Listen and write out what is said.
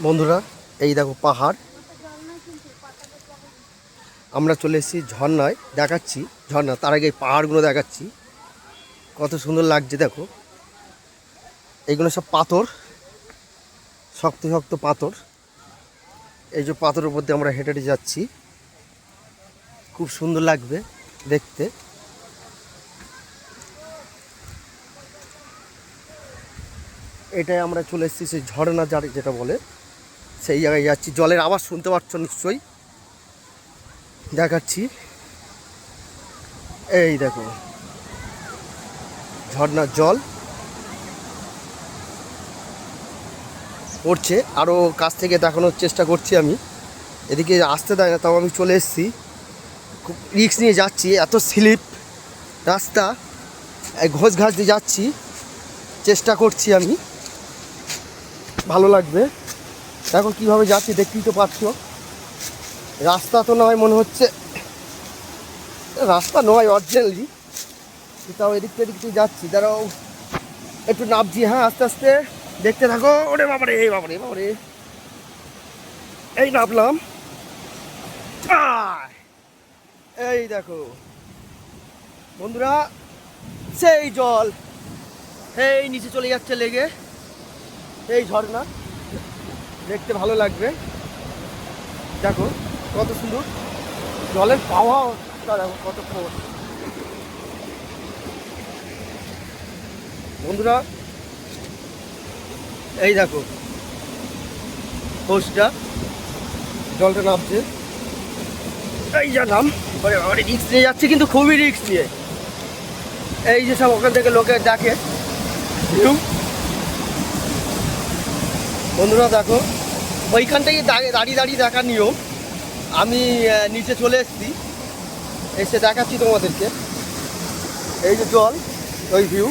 বন্ধুরা এই দেখো পাহাড়, আমরা চলে এসেছি ঝর্ণায়, দেখাচ্ছি ঝর্ণা, তার আগে এই পাহাড়গুলো দেখাচ্ছি কত সুন্দর লাগছে। দেখো এইগুলো সব পাথর, শক্ত শক্ত পাথর। এই যে পাথরের উপর দিয়ে আমরা হেঁটে হেঁটে যাচ্ছি, খুব সুন্দর লাগবে দেখতে। এটাই আমরা চলে এসেছি সেই ঝর্ণা যেটা বলে, সেই জায়গায় যাচ্ছি। জলের আওয়াজ শুনতে পাচ্ছ নিশ্চয়ই, দেখাচ্ছি। এই দেখো ঝর্ণার জল পড়ছে, আরও কাছ থেকে দেখানোর চেষ্টা করছি আমি। এদিকে আসতে দেয় না, তাও আমি চলে এসেছি। খুব রিস্ক নিয়ে যাচ্ছি, এত স্লিপ রাস্তা, ঘোষ ঘাস দিয়ে যাচ্ছি, চেষ্টা করছি আমি, ভালো লাগবে। দেখো কীভাবে যাচ্ছি, দেখতেই তো পাচ্ছ। রাস্তা তো নয় মনে হচ্ছে, রাস্তা নয় অরিজিনালি, তাও এদিক থেকে যাচ্ছি। দাঁড়াও একটু নামছি, হ্যাঁ আস্তে আস্তে দেখতে থাকো। ওরে বাবারে বাবারে বাবারে, এই নামলাম। এই দেখো বন্ধুরা, সেই জল এই নিচে চলে যাচ্ছে লেগে, এই ঝর্ণা দেখতে ভালো লাগবে। দেখো কত সুন্দর জলের পাওয়া, দেখো কত ফোর্স। বন্ধুরা এই দেখো ফোর্সটা, জলটা নামছে, এই যা নাম। রিক্স নিয়ে যাচ্ছে, কিন্তু খুবই রিক্স নিয়ে। এই যে সব ওখান থেকে লোকে দেখে ভিউ। বন্ধুরা দেখো ওইখান থেকে দাঁড়িয়ে দাঁড়িয়ে দেখার নিয়ম। আমি নিচে চলে এসেছি, এসে দেখাচ্ছি তোমাদেরকে। এই যে জল, ওই ভিউ।